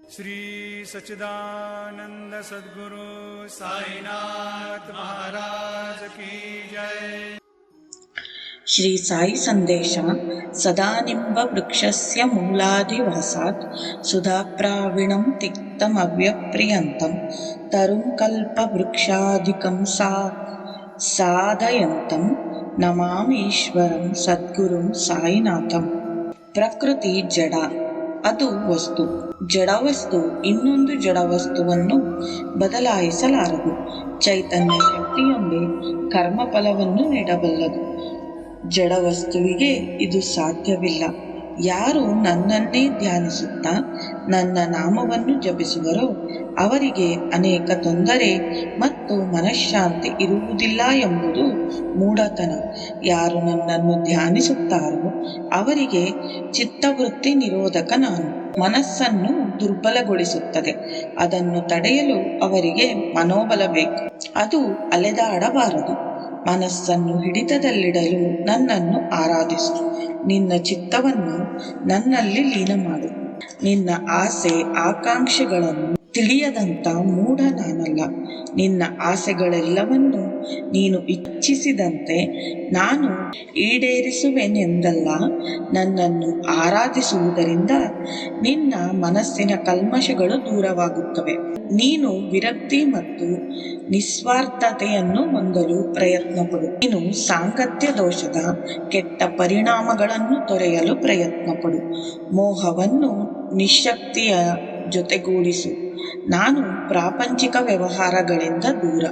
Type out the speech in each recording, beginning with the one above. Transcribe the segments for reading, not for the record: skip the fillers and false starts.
श्री सच्चिदानंद सद्गुरु साईनाथ महाराज की जय. ಶ್ರೀ ಸಾಯಿ ಸಂದೇಶ. ಸದಾನಿಂಬ ವೃಕ್ಷಸ್ಯ ಮೂಲಾದಿವಾಸಾತ್ ಸುಧಾಪ್ರಾವಿಣಂ ತಿಕ್ತಮವ್ಯಪ್ರಿಯಂತಂ ತರುಂ ಕಲ್ಪವೃಕ್ಷಾಧಿಕಂ ಸಾಧಯಂತಂ ನಮಾಮೀಶ್ವರಂ ಸದ್ಗುರುಂ ಸಾಯಿನಾಥಂ. ಪ್ರಕೃತಿ ಜಡ, ಅದು ವಸ್ತು. ಜಡವಸ್ತು ಇನ್ನೊಂದು ಜಡವಸ್ತುವನ್ನು ಬದಲಾಯಿಸಲಾರದು. ಚೈತನ್ಯ ಶಕ್ತಿಯೊಂದೇ ಕರ್ಮಫಲವನ್ನು ನೀಡಬಲ್ಲದು. ಜಡವಸ್ತುವಿಗೆ ಇದು ಸಾಧ್ಯವಿಲ್ಲ. ಯಾರು ನನ್ನನ್ನೇ ಧ್ಯಾನಿಸುತ್ತಾ ನನ್ನ ನಾಮವನ್ನು ಜಪಿಸುವರೋ ಅವರಿಗೆ ಅನೇಕ ತೊಂದರೆ ಮತ್ತು ಮನಃಶಾಂತಿ ಇರುವುದಿಲ್ಲ ಎಂಬುದು ಮೂಢತನ. ಯಾರು ನನ್ನನ್ನು ಧ್ಯಾನಿಸುತ್ತಾರೋ ಅವರಿಗೆ ಚಿತ್ತವೃತ್ತಿ ನಿರೋಧಕ ನಾನು ಮನಸ್ಸನ್ನು ದುರ್ಬಲಗೊಳಿಸುತ್ತದೆ. ಅದನ್ನು ತಡೆಯಲು ಅವರಿಗೆ ಮನೋಬಲ ಬೇಕು. ಅದು ಅಲೆದಾಡಬಾರದು. ಮನಸ್ಸನ್ನು ಹಿಡಿತದಲ್ಲಿಡಲು ನನ್ನನ್ನು ಆರಾಧಿಸು. ನಿನ್ನ ಚಿತ್ತವನ್ನು ನನ್ನಲ್ಲಿ ಲೀನ ಮಾಡು. ನಿನ್ನ ಆಸೆ ಆಕಾಂಕ್ಷೆಗಳನ್ನು ತಿಳಿಯದಂತ ಮೂಢ ನಾನಲ್ಲ. ನಿನ್ನ ಆಸೆಗಳೆಲ್ಲವನ್ನು ನೀನು ಇಚ್ಛಿಸಿದಂತೆ ನಾನು ಈಡೇರಿಸುವೆನೆಂದಲ್ಲ. ನನ್ನನ್ನು ಆರಾಧಿಸುವುದರಿಂದ ನಿನ್ನ ಮನಸ್ಸಿನ ಕಲ್ಮಶಗಳು ದೂರವಾಗುತ್ತವೆ. ನೀನು ವಿರಕ್ತಿ ಮತ್ತು ನಿಸ್ವಾರ್ಥತೆಯನ್ನು ಹೊಂದಲು ಪ್ರಯತ್ನ ಪಡು. ನೀನು ಸಾಂಗತ್ಯ ದೋಷದ ಕೆಟ್ಟ ಪರಿಣಾಮಗಳನ್ನು ತೊರೆಯಲು ಪ್ರಯತ್ನ ಪಡು. ಮೋಹವನ್ನು ನಿಶ್ಶಕ್ತಿಯ ಜೊತೆಗೂಡಿಸು. ನಾನು ಪ್ರಾಪಂಚಿಕ ವ್ಯವಹಾರಗಳಿಂದ ದೂರ.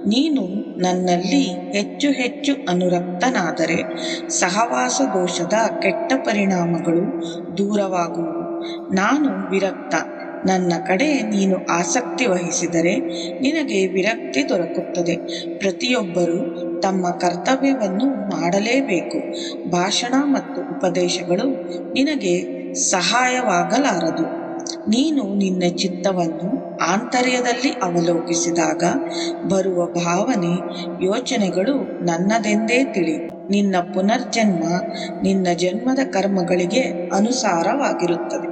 ನೀನು ನನ್ನಲ್ಲಿ ಹೆಚ್ಚು ಹೆಚ್ಚು ಅನುರಕ್ತನಾದರೆ ಸಹವಾಸ ದೋಷದ ಕೆಟ್ಟ ಪರಿಣಾಮಗಳು ದೂರವಾಗುವು. ನಾನು ವಿರಕ್ತ. ನನ್ನ ಕಡೆ ನೀನು ಆಸಕ್ತಿ ವಹಿಸಿದರೆ ನಿನಗೆ ವಿರಕ್ತಿ ದೊರಕುತ್ತದೆ. ಪ್ರತಿಯೊಬ್ಬರೂ ತಮ್ಮ ಕರ್ತವ್ಯವನ್ನು ಮಾಡಲೇಬೇಕು. ಭಾಷಣ ಮತ್ತು ಉಪದೇಶಗಳು ನಿನಗೆ ಸಹಾಯವಾಗಲಾರದು. ನೀನು ನಿನ್ನ ಚಿತ್ತವನ್ನು ಆಂತರ್ಯದಲ್ಲಿ ಅವಲೋಕಿಸಿದಾಗ ಬರುವ ಭಾವನೆ ಯೋಚನೆಗಳು ನನ್ನದೆಂದೇ ತಿಳಿ. ನಿನ್ನ ಪುನರ್ಜನ್ಮ ನಿನ್ನ ಜನ್ಮದ ಕರ್ಮಗಳಿಗೆ ಅನುಸಾರವಾಗಿರುತ್ತದೆ.